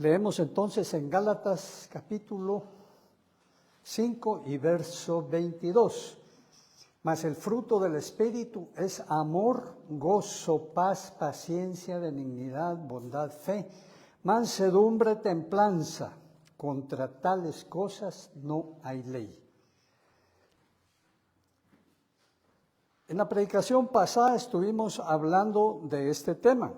Leemos entonces en Gálatas capítulo 5 y verso 22. Mas el fruto del Espíritu es amor, gozo, paz, paciencia, benignidad, bondad, fe, mansedumbre, templanza. Contra tales cosas no hay ley. En la predicación pasada estuvimos hablando de este tema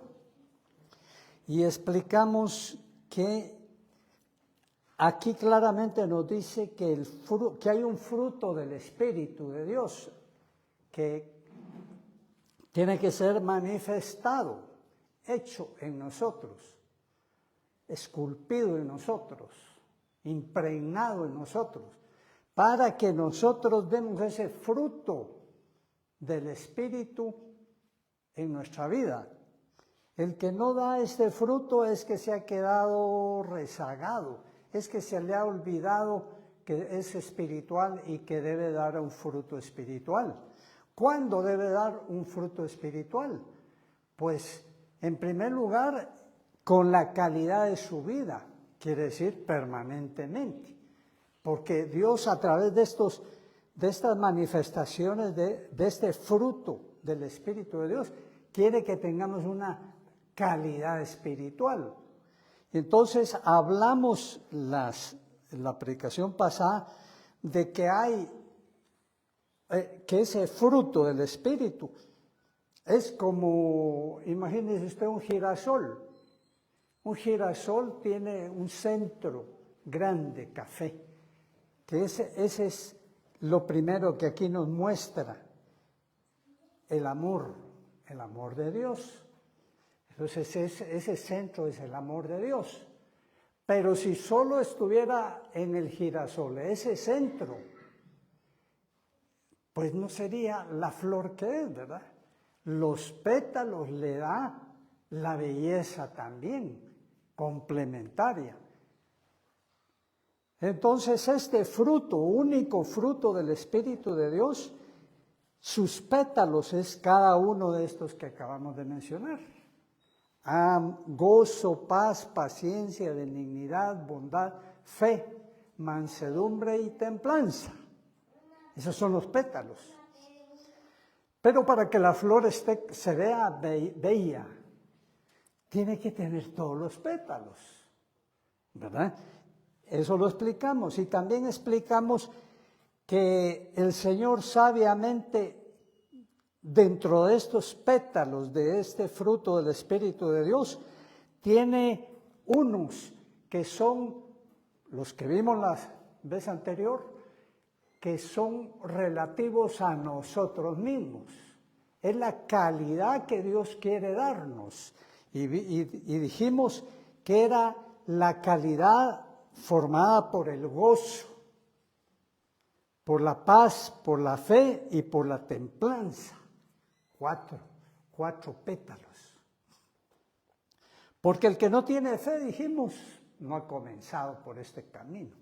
y explicamos que aquí claramente nos dice que hay un fruto del Espíritu de Dios que tiene que ser manifestado, hecho en nosotros, esculpido en nosotros, impregnado en nosotros, para que nosotros demos ese fruto del Espíritu en nuestra vida. El que no da este fruto es que se ha quedado rezagado, es que se le ha olvidado que es espiritual y que debe dar un fruto espiritual. ¿Cuándo debe dar un fruto espiritual? Pues, en primer lugar, con la calidad de su vida, quiere decir permanentemente. Porque Dios a través de estas manifestaciones, de este fruto del Espíritu de Dios, quiere que tengamos una calidad espiritual. Entonces hablamos en la predicación pasada de que hay, que ese fruto del Espíritu es como, imagínese usted un girasol. Un girasol tiene un centro grande, café, que ese es lo primero que aquí nos muestra, el amor de Dios. Entonces ese centro es el amor de Dios. Pero si solo estuviera en el girasol ese centro, pues no sería la flor que es, ¿verdad? Los pétalos le da la belleza también, complementaria. Entonces este fruto, único fruto del Espíritu de Dios, sus pétalos es cada uno de estos que acabamos de mencionar. Gozo, paz, paciencia, benignidad, bondad, fe, mansedumbre y templanza. Esos son los pétalos. Pero para que la flor se vea bella, tiene que tener todos los pétalos, ¿verdad? Eso lo explicamos. Y también explicamos que el Señor sabiamente, dentro de estos pétalos de este fruto del Espíritu de Dios, tiene unos que son los que vimos la vez anterior, que son relativos a nosotros mismos. Es la calidad que Dios quiere darnos. Y dijimos que era la calidad formada por el gozo, por la paz, por la fe y por la templanza. Cuatro pétalos. Porque el que no tiene fe, dijimos, no ha comenzado por este camino.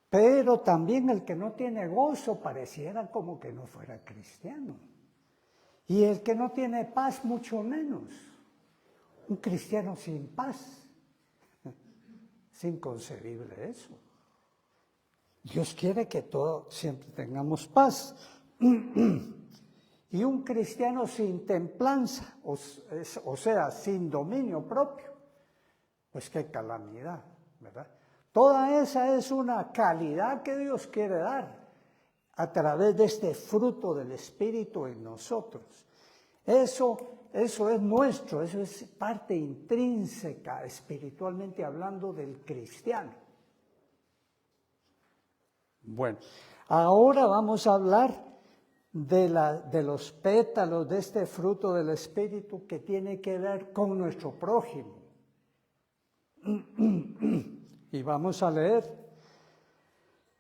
Pero también el que no tiene gozo pareciera como que no fuera cristiano. Y el que no tiene paz, mucho menos. Un cristiano sin paz. Es inconcebible eso. Dios quiere que todos siempre tengamos paz. Y un cristiano sin templanza, o sea, sin dominio propio, pues qué calamidad, ¿verdad? Toda esa es una calidad que Dios quiere dar a través de este fruto del Espíritu en nosotros. Eso es nuestro, eso es parte intrínseca, espiritualmente hablando, del cristiano. Bueno, ahora vamos a hablar de los pétalos de este fruto del Espíritu que tiene que ver con nuestro prójimo. Y vamos a leer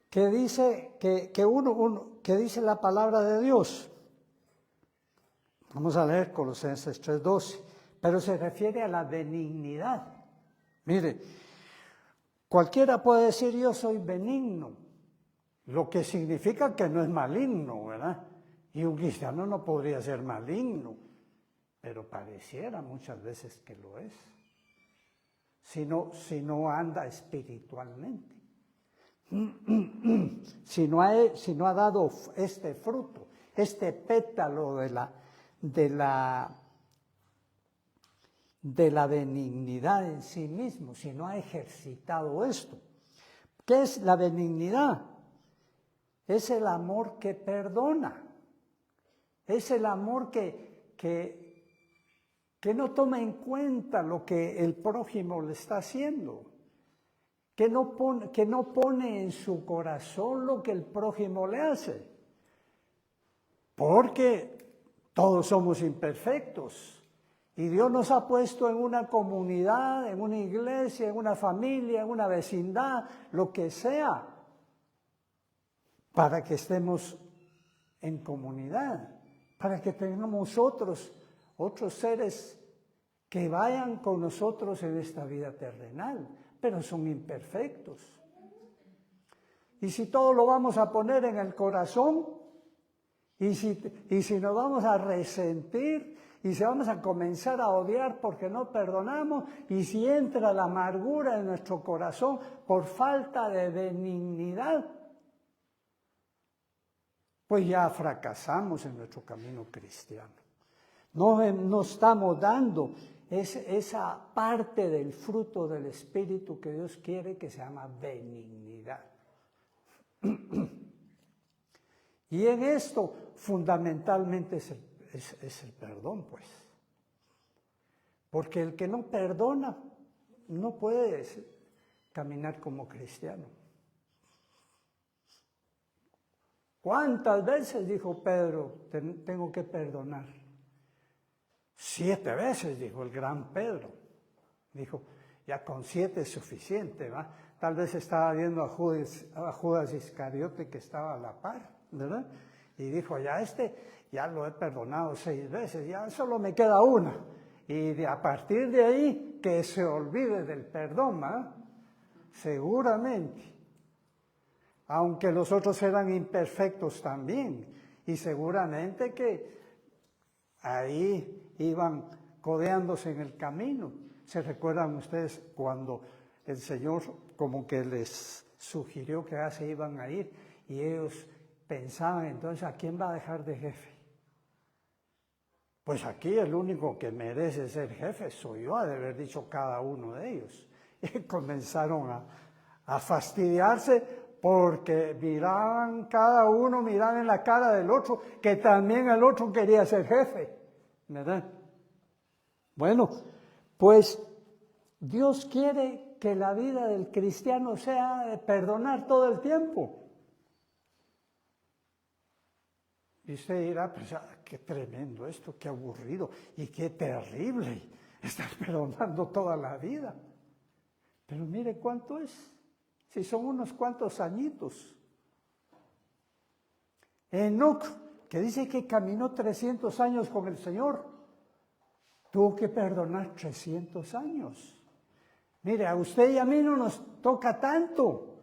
que dice que dice la palabra de Dios. Vamos a leer Colosenses 3:12, pero se refiere a la benignidad. Mire, cualquiera puede decir yo soy benigno, lo que significa que no es maligno, ¿verdad? Y un cristiano no podría ser maligno, pero pareciera muchas veces que lo es. si no anda espiritualmente. Si no ha dado este fruto, este pétalo de la benignidad en sí mismo, si no ha ejercitado esto. ¿Qué es la benignidad? Es el amor que perdona, es el amor que no toma en cuenta lo que el prójimo le está haciendo, que no pone en su corazón lo que el prójimo le hace, porque todos somos imperfectos y Dios nos ha puesto en una comunidad, en una iglesia, en una familia, en una vecindad, lo que sea, para que estemos en comunidad, para que tengamos otros seres que vayan con nosotros en esta vida terrenal, pero son imperfectos. Y si todo lo vamos a poner en el corazón, y si nos vamos a resentir, y si vamos a comenzar a odiar porque no perdonamos, y si entra la amargura en nuestro corazón por falta de benignidad, pues ya fracasamos en nuestro camino cristiano. No estamos dando esa parte del fruto del Espíritu que Dios quiere, que se llama benignidad. Y en esto fundamentalmente es el perdón, pues. Porque el que no perdona no puede caminar como cristiano. ¿Cuántas veces, dijo Pedro, tengo que perdonar? 7 veces, dijo el gran Pedro. Dijo, ya con 7 es suficiente, ¿va? Tal vez estaba viendo a Judas Iscariote que estaba a la par, ¿verdad? Y dijo, ya lo he perdonado 6 veces, ya solo me queda una. Y a partir de ahí, que se olvide del perdón, ¿va? Seguramente. Aunque los otros eran imperfectos también. Y seguramente que ahí iban codeándose en el camino. ¿Se recuerdan ustedes cuando el Señor como que les sugirió que ya se iban a ir y ellos pensaban entonces a quién va a dejar de jefe? Pues aquí el único que merece ser jefe soy yo, ha de haber dicho cada uno de ellos. Y comenzaron a fastidiarse porque cada uno miraba en la cara del otro que también el otro quería ser jefe, ¿verdad? Bueno, pues Dios quiere que la vida del cristiano sea de perdonar todo el tiempo. Y usted dirá, pues qué tremendo esto, qué aburrido y qué terrible estar perdonando toda la vida. Pero mire cuánto es, si son unos cuantos añitos. Enoc, que dice que caminó 300 años con el Señor, tuvo que perdonar 300 años. Mire, a usted y a mí no nos toca tanto.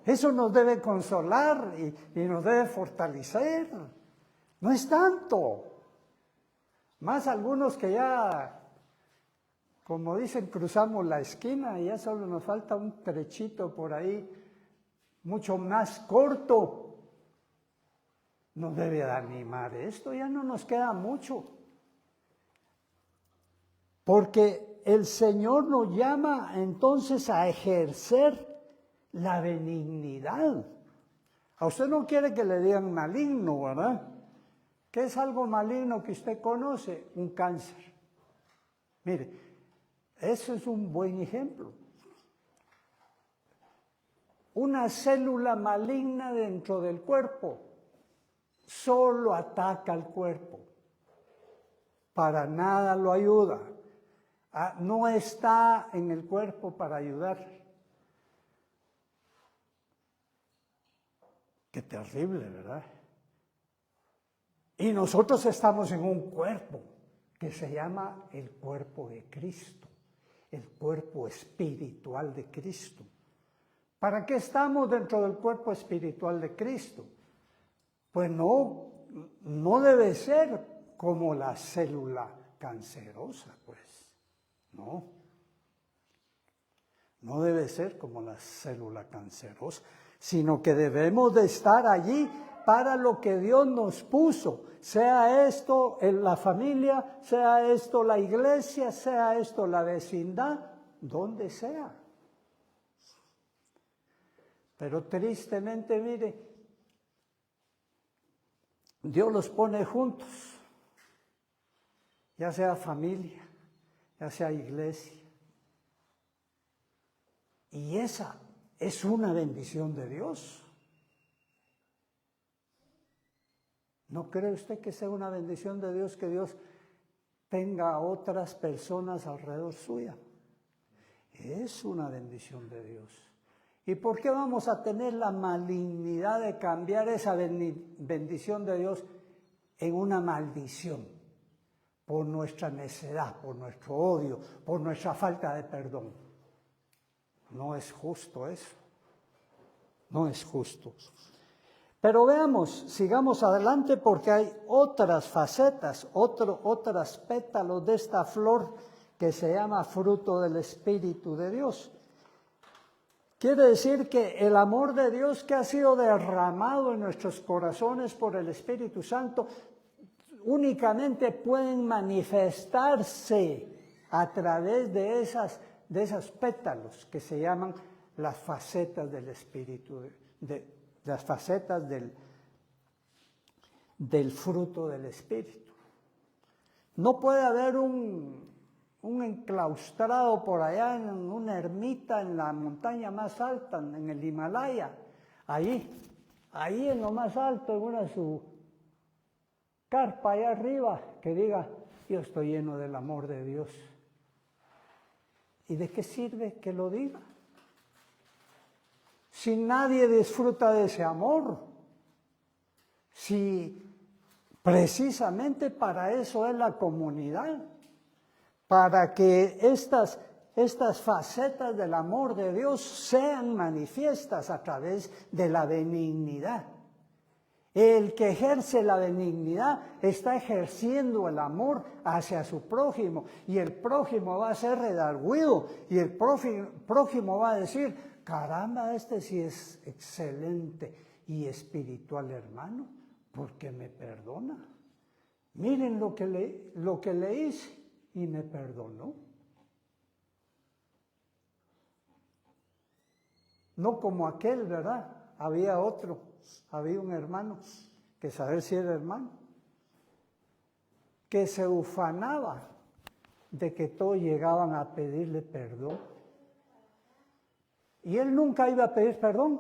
Eso nos debe consolar y nos debe fortalecer. No es tanto. Más algunos que ya, como dicen, cruzamos la esquina y ya solo nos falta un trechito por ahí, mucho más corto. Nos debe de animar. Esto ya no nos queda mucho. Porque el Señor nos llama entonces a ejercer la benignidad. A usted no quiere que le digan maligno, ¿verdad? ¿Qué es algo maligno que usted conoce? Un cáncer. Mire, eso es un buen ejemplo. Una célula maligna dentro del cuerpo solo ataca al cuerpo. Para nada lo ayuda. No está en el cuerpo para ayudar. Qué terrible, ¿verdad? Y nosotros estamos en un cuerpo que se llama el cuerpo de Cristo, el cuerpo espiritual de Cristo. ¿Para qué estamos dentro del cuerpo espiritual de Cristo? Pues no debe ser como la célula cancerosa, pues, no. No debe ser como la célula cancerosa, sino que debemos de estar allí para lo que Dios nos puso, sea esto en la familia, sea esto la iglesia, sea esto la vecindad, donde sea. Pero tristemente, mire, Dios los pone juntos, ya sea familia, ya sea iglesia. Y esa es una bendición de Dios. ¿No cree usted que sea una bendición de Dios que Dios tenga a otras personas alrededor suya? Es una bendición de Dios. ¿Y por qué vamos a tener la malignidad de cambiar esa bendición de Dios en una maldición? Por nuestra necedad, por nuestro odio, por nuestra falta de perdón. No es justo eso. No es justo. Pero veamos, sigamos adelante porque hay otras facetas, otros pétalos de esta flor que se llama fruto del Espíritu de Dios. Quiere decir que el amor de Dios que ha sido derramado en nuestros corazones por el Espíritu Santo únicamente pueden manifestarse a través de esos pétalos que se llaman las facetas del Espíritu, las facetas del fruto del Espíritu. No puede haber un enclaustrado por allá en una ermita en la montaña más alta, en el Himalaya, ahí en lo más alto, en su carpa allá arriba, que diga, yo estoy lleno del amor de Dios. ¿Y de qué sirve que lo diga? Si nadie disfruta de ese amor, si precisamente para eso es la comunidad, para que estas facetas del amor de Dios sean manifiestas a través de la benignidad. El que ejerce la benignidad está ejerciendo el amor hacia su prójimo, y el prójimo va a ser redarguido, y el prójimo va a decir, caramba, este sí es excelente y espiritual hermano, porque me perdona. Miren lo que le hice y me perdonó. No como aquel, ¿verdad? Había un hermano, que saber si era hermano, que se ufanaba de que todos llegaban a pedirle perdón. Y él nunca iba a pedir perdón,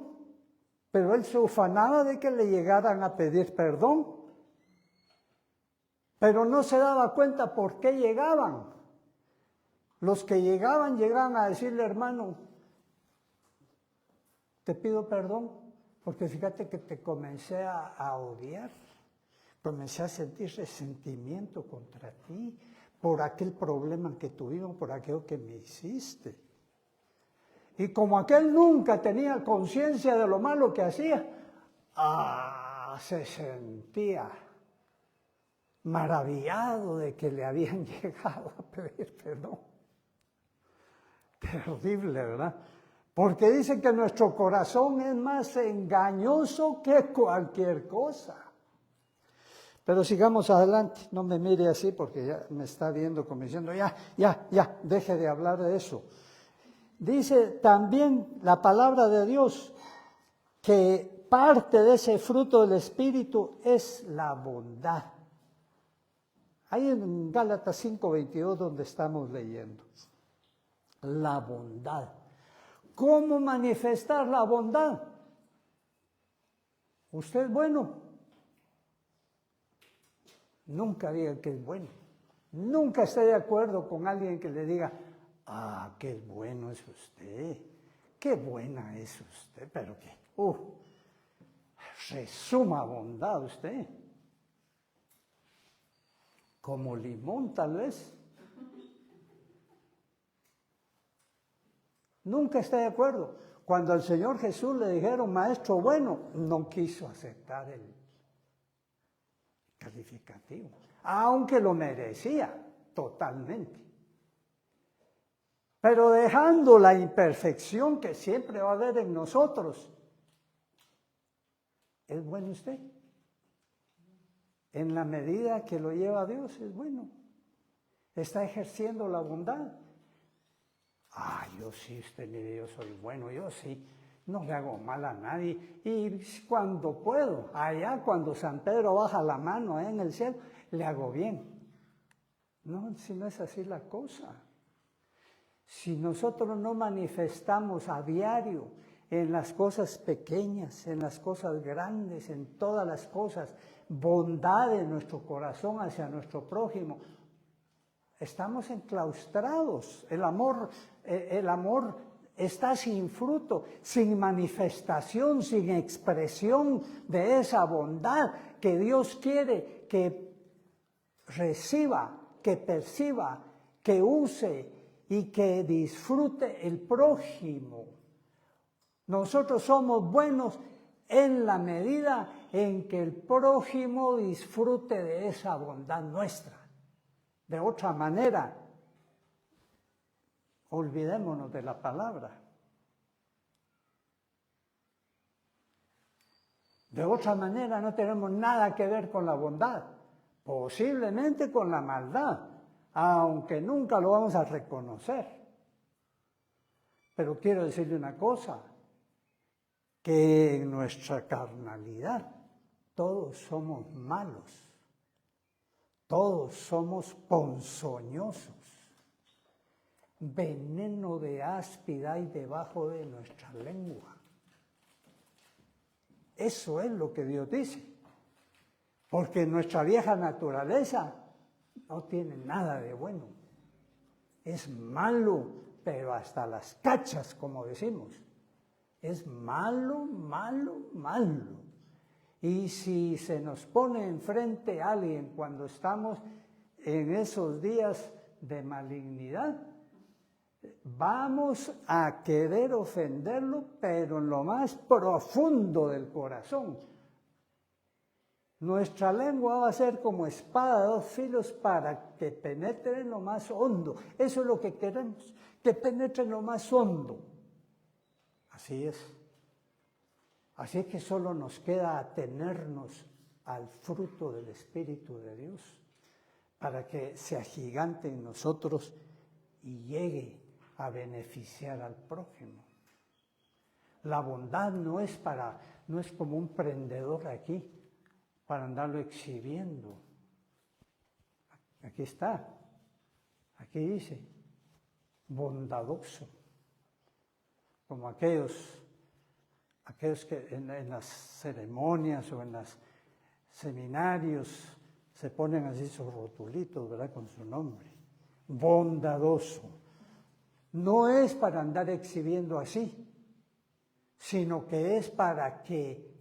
pero él se ufanaba de que le llegaran a pedir perdón. Pero no se daba cuenta por qué llegaban. Los que llegaban a decirle, hermano, te pido perdón, porque fíjate que te comencé a odiar, comencé a sentir resentimiento contra ti, por aquel problema que tuvimos, por aquello que me hiciste. Y como aquel nunca tenía conciencia de lo malo que hacía, se sentía maravillado de que le habían llegado a pedir perdón. Terrible, ¿verdad? Porque dicen que nuestro corazón es más engañoso que cualquier cosa. Pero sigamos adelante, no me mire así porque ya me está viendo como diciendo, ya, deje de hablar de eso. Dice también la palabra de Dios que parte de ese fruto del Espíritu es la bondad. Ahí en Gálatas 5:22 donde estamos leyendo. La bondad. ¿Cómo manifestar la bondad? ¿Usted es bueno? Nunca diga que es bueno. Nunca esté de acuerdo con alguien que le diga, qué bueno es usted, qué buena es usted, pero que, resuma bondad usted. Como limón tal vez. Nunca está de acuerdo. Cuando al Señor Jesús le dijeron, maestro bueno, no quiso aceptar el calificativo, aunque lo merecía totalmente. pero dejando la imperfección que siempre va a haber en nosotros. ¿Es bueno usted? En la medida que lo lleva a Dios, es bueno. Está ejerciendo la bondad. Yo sí, usted mire, yo soy bueno, yo sí, no le hago mal a nadie. Y cuando puedo, allá cuando San Pedro baja la mano en el cielo, le hago bien. No, si no es así la cosa. Si nosotros no manifestamos a diario en las cosas pequeñas, en las cosas grandes, en todas las cosas, bondad en nuestro corazón hacia nuestro prójimo, estamos enclaustrados. El amor está sin fruto, sin manifestación, sin expresión de esa bondad que Dios quiere que reciba, que perciba, que use y que disfrute el prójimo. Nosotros somos buenos en la medida en que el prójimo disfrute de esa bondad nuestra. De otra manera, olvidémonos de la palabra. De otra manera no tenemos nada que ver con la bondad, posiblemente con la maldad, aunque nunca lo vamos a reconocer. Pero quiero decirle una cosa, que en nuestra carnalidad todos somos malos, todos somos ponzoñosos, veneno de áspid hay debajo de nuestra lengua. Eso es lo que Dios dice, porque nuestra vieja naturaleza no tiene nada de bueno, es malo, pero hasta las cachas, como decimos. Es malo, malo, malo. Y si se nos pone enfrente a alguien cuando estamos en esos días de malignidad, vamos a querer ofenderlo, pero en lo más profundo del corazón. Nuestra lengua va a ser como espada de dos filos para que penetre en lo más hondo. Eso es lo que queremos, que penetre en lo más hondo. Así es. Así es que solo nos queda atenernos al fruto del Espíritu de Dios para que se agigante en nosotros y llegue a beneficiar al prójimo. La bondad no es como un prendedor aquí para andarlo exhibiendo. Aquí está, aquí dice, bondadoso, como aquellos que en las ceremonias o en los seminarios se ponen así sus rotulitos, ¿verdad? Con su nombre. Bondadoso. No es para andar exhibiendo así, sino que es para que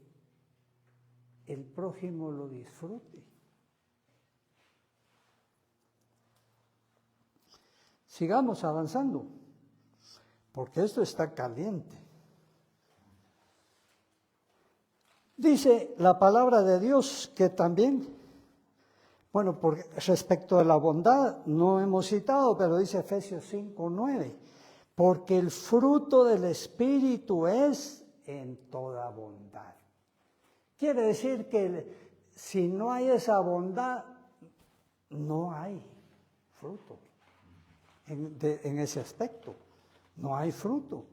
el prójimo lo disfrute. Sigamos avanzando, porque esto está caliente. Dice la palabra de Dios que también, respecto a la bondad no hemos citado, pero dice Efesios 5:9, porque el fruto del Espíritu es en toda bondad. Quiere decir que si no hay esa bondad, no hay fruto en ese aspecto, no hay fruto.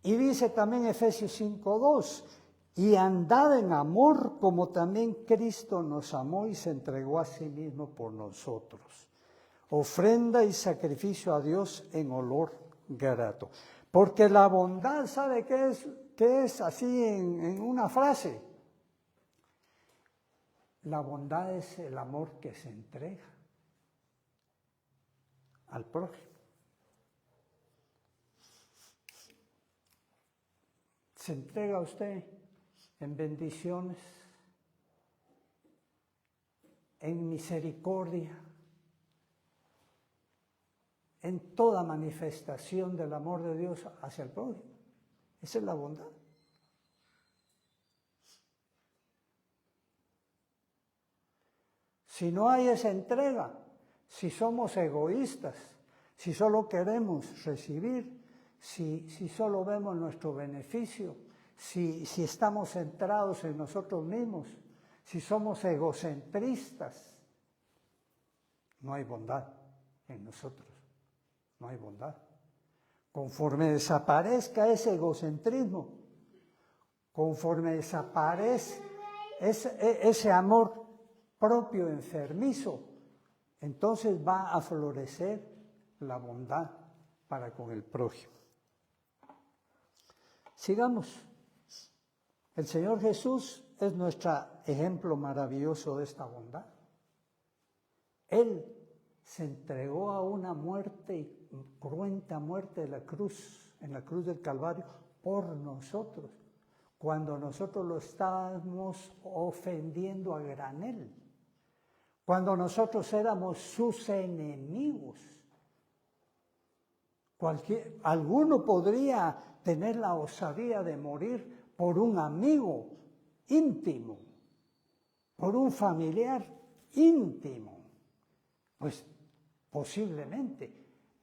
Y dice también Efesios 5:2, y andad en amor como también Cristo nos amó y se entregó a sí mismo por nosotros. Ofrenda y sacrificio a Dios en olor grato. Porque la bondad, ¿sabe qué es? ¿Qué es así en una frase? La bondad es el amor que se entrega al prójimo. Se entrega a usted en bendiciones, en misericordia, en toda manifestación del amor de Dios hacia el prójimo. Esa es la bondad. Si no hay esa entrega, si somos egoístas, si solo queremos recibir, si solo vemos nuestro beneficio, si estamos centrados en nosotros mismos, si somos egocentristas, no hay bondad en nosotros, no hay bondad. Conforme desaparezca ese egocentrismo, conforme desaparezca ese amor propio enfermizo, entonces va a florecer la bondad para con el prójimo. Sigamos. El Señor Jesús es nuestro ejemplo maravilloso de esta bondad. Él se entregó a una muerte, cruenta muerte de la cruz, en la cruz del Calvario, por nosotros, cuando nosotros lo estábamos ofendiendo a granel, cuando nosotros éramos sus enemigos. Alguno podría tener la osadía de morir por un amigo íntimo, por un familiar íntimo. Pues posiblemente.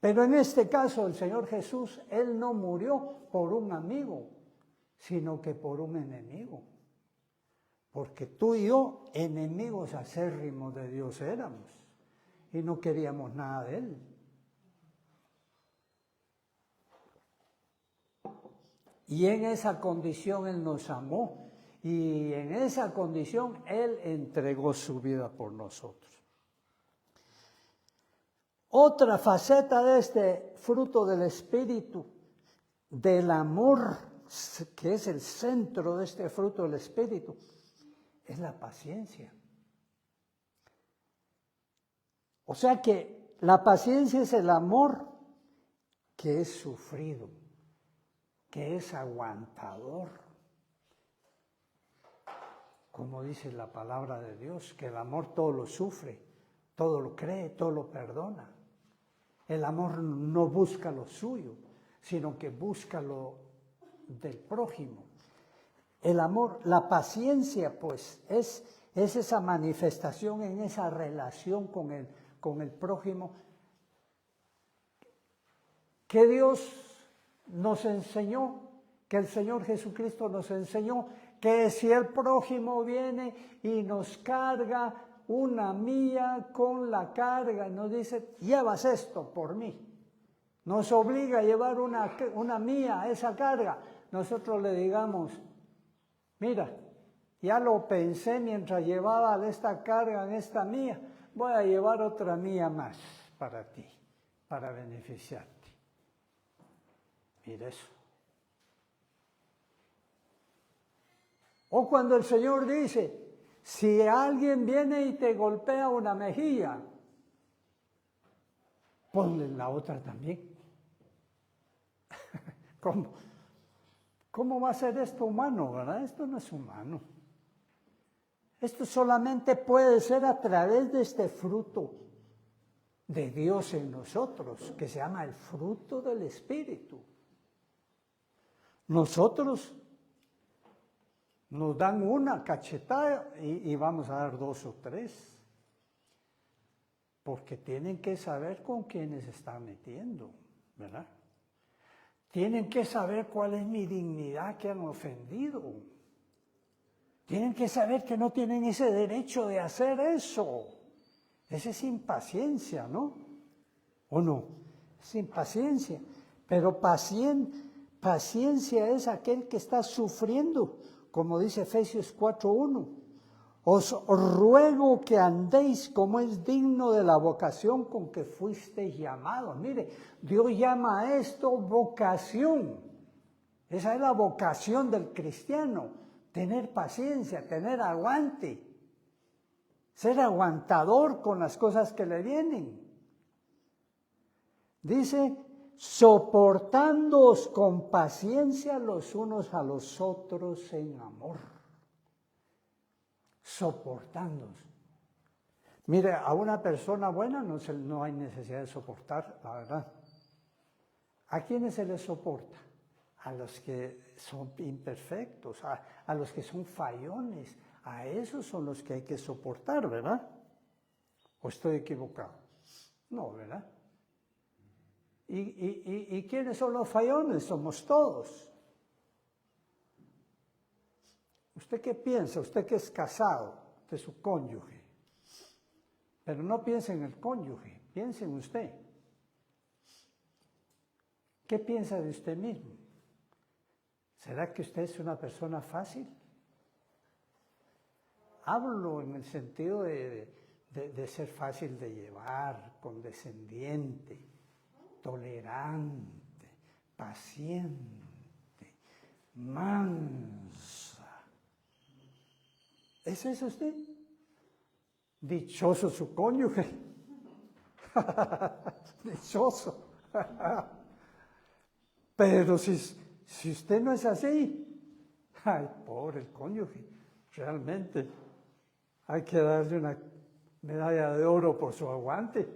Pero en este caso el Señor Jesús, Él no murió por un amigo, sino que por un enemigo. Porque tú y yo, enemigos acérrimos de Dios éramos, y no queríamos nada de Él. Y en esa condición Él nos amó, y en esa condición Él entregó su vida por nosotros. Otra faceta de este fruto del Espíritu, del amor, que es el centro de este fruto del Espíritu, es la paciencia. O sea que la paciencia es el amor que es sufrido, que es aguantador. Como dice la palabra de Dios, que el amor todo lo sufre, todo lo cree, todo lo perdona. El amor no busca lo suyo, sino que busca lo del prójimo. El amor, la paciencia, pues, es esa manifestación en esa relación con el prójimo que Dios nos enseñó, que el Señor Jesucristo nos enseñó, que si el prójimo viene y nos carga una mía con la carga, nos dice, llevas esto por mí. Nos obliga a llevar una mía, esa carga. Nosotros le digamos, mira, ya lo pensé mientras llevaba esta carga en esta mía, voy a llevar otra mía más para ti, para beneficiarte. Mira eso. O cuando el Señor dice, si alguien viene y te golpea una mejilla, ponle la otra también. ¿Cómo va a ser esto humano, verdad? Esto no es humano. Esto solamente puede ser a través de este fruto de Dios en nosotros, que se llama el fruto del Espíritu. Nosotros nos dan una cachetada y vamos a dar 2 o 3. Porque tienen que saber con quiénes se están metiendo, ¿verdad? Tienen que saber cuál es mi dignidad que han ofendido. Tienen que saber que no tienen ese derecho de hacer eso. Esa es impaciencia, ¿no? ¿O no? Es impaciencia. Pero paciencia es aquel que está sufriendo, como dice Efesios 4:1. Os ruego que andéis como es digno de la vocación con que fuisteis llamados. Mire, Dios llama a esto vocación. Esa es la vocación del cristiano. Tener paciencia, tener aguante. Ser aguantador con las cosas que le vienen. Dice, soportándoos con paciencia los unos a los otros en amor. Soportándoos. Mire, a una persona buena no hay necesidad de soportar, la verdad. ¿A quiénes se les soporta? A los que son imperfectos, a los que son fallones. A esos son los que hay que soportar, ¿verdad? ¿O estoy equivocado? No, ¿verdad? ¿Y quiénes son los fallones? Somos todos. ¿Usted qué piensa? Usted que es casado de su cónyuge. Pero no piense en el cónyuge, piense en usted. ¿Qué piensa de usted mismo? ¿Será que usted es una persona fácil? Hablo en el sentido de ser fácil de llevar, condescendiente, tolerante, paciente, mansa. ¿Es eso usted? Dichoso su cónyuge. Dichoso. Pero si usted no es así, ay, pobre el cónyuge, realmente hay que darle una medalla de oro por su aguante.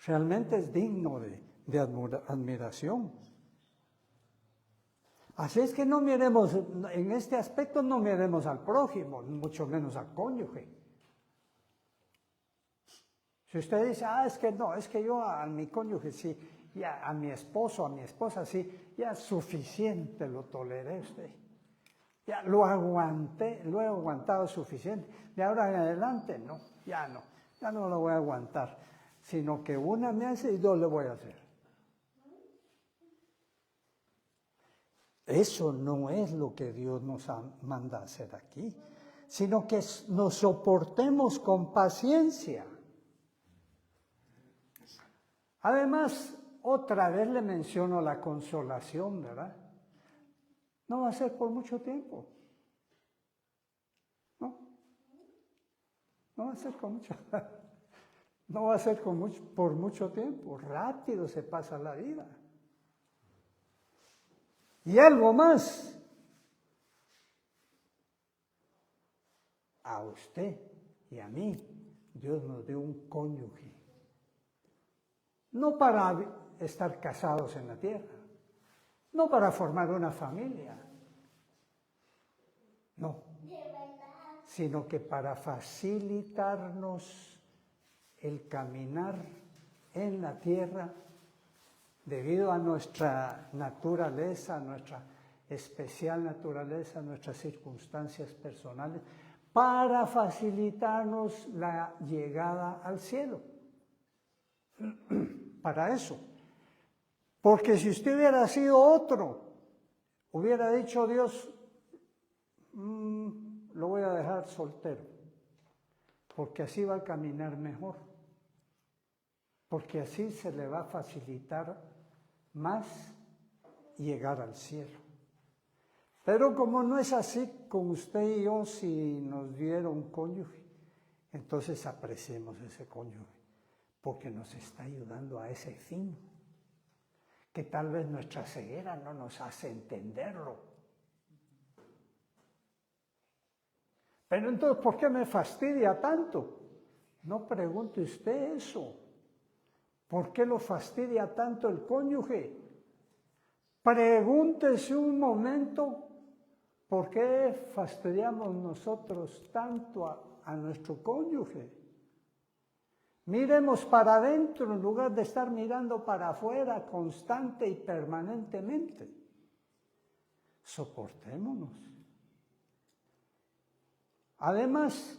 Realmente es digno de admiración. Así es que no miremos, en este aspecto no miremos al prójimo, mucho menos al cónyuge. Si usted dice, es que no, es que yo a mi cónyuge sí, ya a mi esposo, a mi esposa sí, ya es suficiente, lo toleré usted. Ya lo aguanté, lo he aguantado suficiente. De ahora en adelante, no, ya no lo voy a aguantar. Sino que una me hace y dos le voy a hacer. Eso no es lo que Dios nos manda a hacer aquí, sino que nos soportemos con paciencia. Además, otra vez le menciono la consolación, ¿verdad? No va a ser por mucho tiempo. No va a ser con mucho. No va a ser por mucho tiempo. Rápido se pasa la vida. Y algo más. A usted y a mí, Dios nos dio un cónyuge. No para estar casados en la tierra. No para formar una familia. No. Sino que para facilitarnos el caminar en la tierra debido a nuestra naturaleza, nuestra especial naturaleza, nuestras circunstancias personales, para facilitarnos la llegada al cielo. Para eso. Porque si usted hubiera sido otro, hubiera dicho Dios, lo voy a dejar soltero, porque así va a caminar mejor, porque así se le va a facilitar más llegar al cielo. Pero como no es así con usted y yo, si nos diera un cónyuge, entonces apreciemos ese cónyuge, porque nos está ayudando a ese fin, que tal vez nuestra ceguera no nos hace entenderlo. Pero entonces, ¿por qué me fastidia tanto? No pregunte usted eso. ¿Por qué lo fastidia tanto el cónyuge? Pregúntese un momento, ¿por qué fastidiamos nosotros tanto a nuestro cónyuge? Miremos para adentro en lugar de estar mirando para afuera constante y permanentemente. Soportémonos. Además,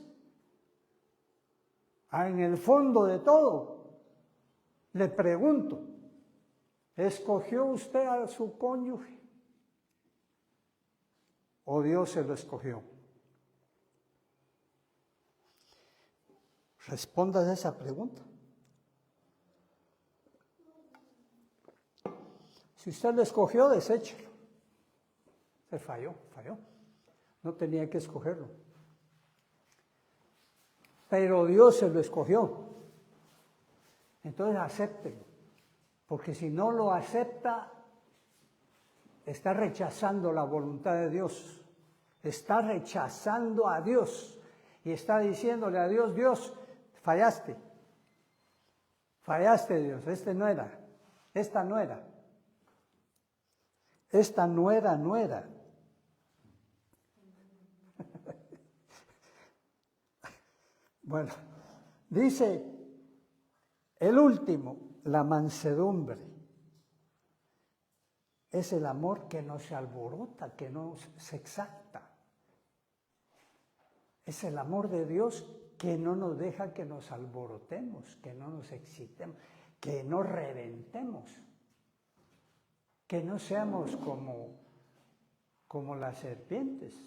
en el fondo de todo, le pregunto, ¿escogió usted a su cónyuge? ¿O Dios se lo escogió? Responda a esa pregunta. Si usted lo escogió, deséchelo. Se falló. No tenía que escogerlo. Pero Dios se lo escogió. Entonces acéptelo. Porque si no lo acepta, está rechazando la voluntad de Dios. Está rechazando a Dios. Y está diciéndole a Dios, Dios, fallaste. Fallaste, Dios. Esta no era. Esta no era. Bueno, dice El último, la mansedumbre. Es el amor que no se alborota, que no se exalta. Es el amor de Dios que no nos deja que nos alborotemos, que no nos excitemos, que no reventemos, que no seamos como las serpientes.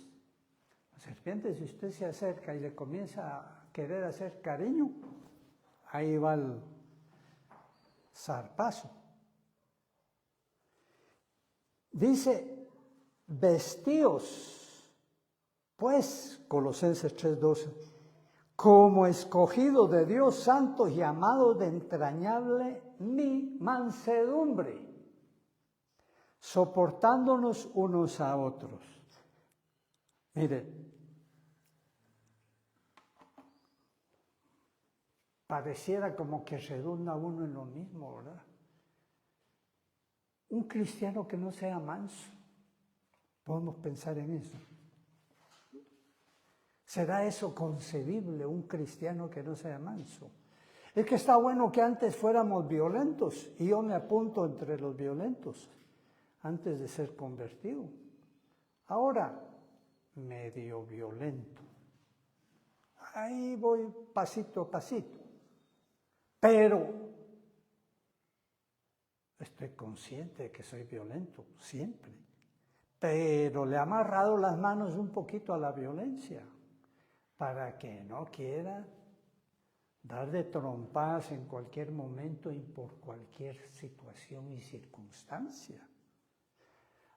Las serpientes, si usted se acerca y le comienza a querer hacer cariño, ahí va el zarpazo. Dice, vestíos, pues, Colosenses 3:12, como escogidos de Dios, santos y amados de entrañable mi mansedumbre, soportándonos unos a otros. Mire, pareciera como que redunda uno en lo mismo, ¿verdad? Un cristiano que no sea manso, podemos pensar en eso. ¿Será eso concebible, un cristiano que no sea manso? Es que está bueno que antes fuéramos violentos, y yo me apunto entre los violentos, antes de ser convertido. Ahora, medio violento. Ahí voy pasito a pasito. Pero estoy consciente de que soy violento, siempre. Pero le he amarrado las manos un poquito a la violencia, para que no quiera dar de trompadas en cualquier momento y por cualquier situación y circunstancia.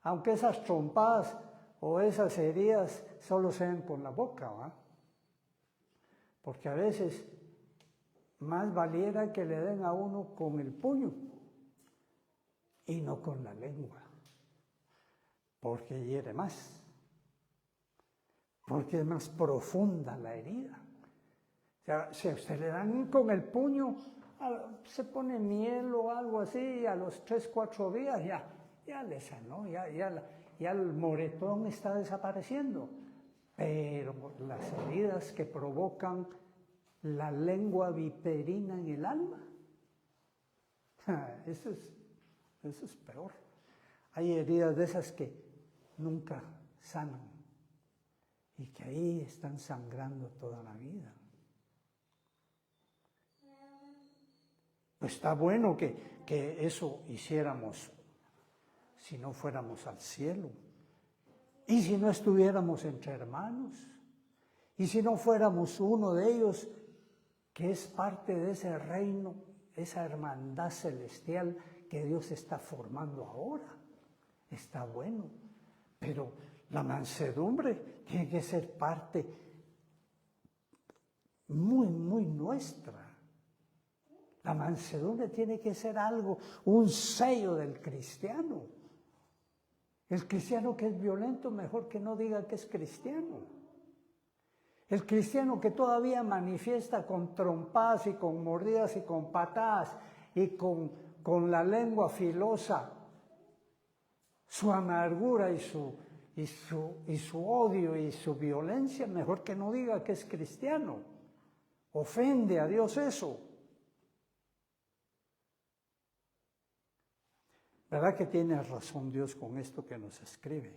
Aunque esas trompadas o esas heridas solo sean por la boca, ¿va? Porque a veces más valiera que le den a uno con el puño y no con la lengua, porque hiere más, porque es más profunda la herida. O sea, si a usted le dan con el puño, se pone miel o algo así, y a los 3, 4 días ya le sanó, ya el moretón está desapareciendo. Pero las heridas que provocan la lengua viperina en el alma, eso es peor. Hay heridas de esas que nunca sanan y que ahí están sangrando toda la vida. Pues está bueno que eso hiciéramos si no fuéramos al cielo, y si no estuviéramos entre hermanos, y si no fuéramos uno de ellos que es parte de ese reino, esa hermandad celestial que Dios está formando ahora. Está bueno, pero la mansedumbre tiene que ser parte muy, muy nuestra. La mansedumbre tiene que ser algo, un sello del cristiano. El cristiano que es violento, mejor que no diga que es cristiano. El cristiano que todavía manifiesta con trompadas y con mordidas y con patadas y con la lengua filosa su amargura y su odio y su violencia, mejor que no diga que es cristiano. Ofende a Dios eso. ¿Verdad que tiene razón Dios con esto que nos escribe?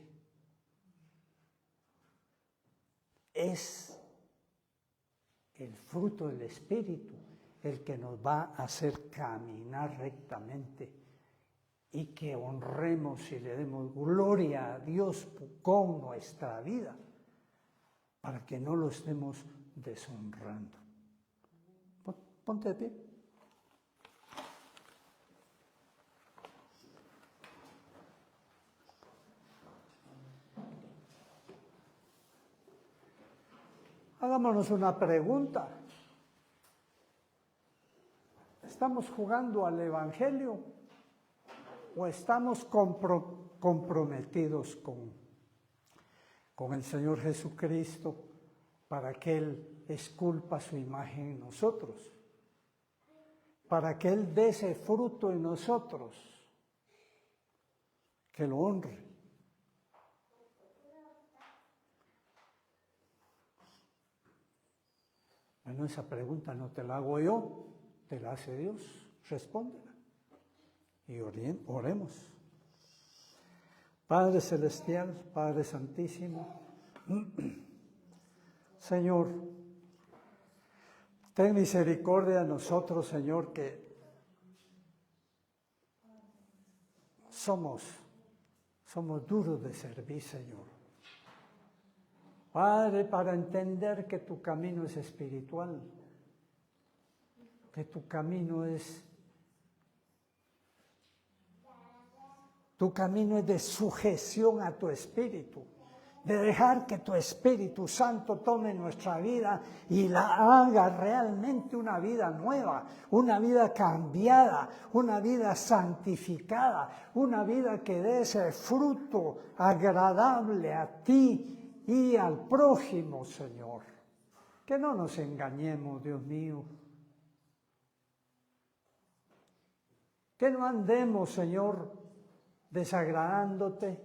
Es el fruto del Espíritu el que nos va a hacer caminar rectamente y que honremos y le demos gloria a Dios con nuestra vida, para que no lo estemos deshonrando. Ponte de pie. Hagámonos una pregunta. ¿Estamos jugando al Evangelio o estamos comprometidos con el Señor Jesucristo para que Él esculpa su imagen en nosotros? Para que Él dé ese fruto en nosotros, que lo honre. Bueno, esa pregunta no te la hago yo, te la hace Dios, respóndela. Y oremos. Padre Celestial, Padre Santísimo, Señor, ten misericordia de nosotros, Señor, que somos duros de servir, Señor. Padre, para entender que tu camino es espiritual, que tu camino es de sujeción a tu espíritu, de dejar que tu Espíritu Santo tome nuestra vida y la haga realmente una vida nueva, una vida cambiada, una vida santificada, una vida que dé ese fruto agradable a ti y al prójimo, Señor. Que no nos engañemos, Dios mío. Que no andemos, Señor, desagradándote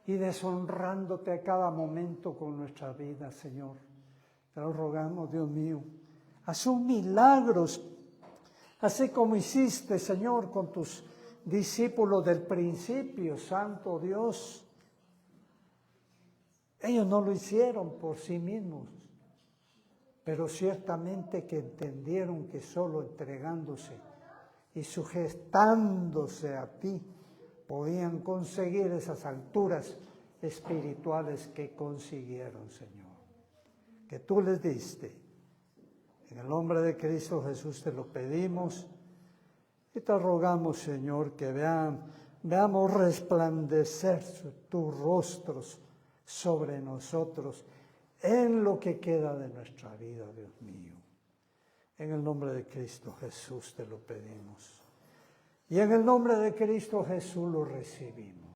y deshonrándote a cada momento con nuestra vida, Señor. Te lo rogamos, Dios mío. Haz un milagros, así como hiciste, Señor, con tus discípulos del principio, Santo Dios. Ellos no lo hicieron por sí mismos, pero ciertamente que entendieron que solo entregándose y sujetándose a ti podían conseguir esas alturas espirituales que consiguieron, Señor, que tú les diste. En el nombre de Cristo Jesús te lo pedimos y te rogamos, Señor, que veamos resplandecer tus rostros sobre nosotros en lo que queda de nuestra vida, Dios mío. En el nombre de Cristo Jesús te lo pedimos. Y en el nombre de Cristo Jesús lo recibimos.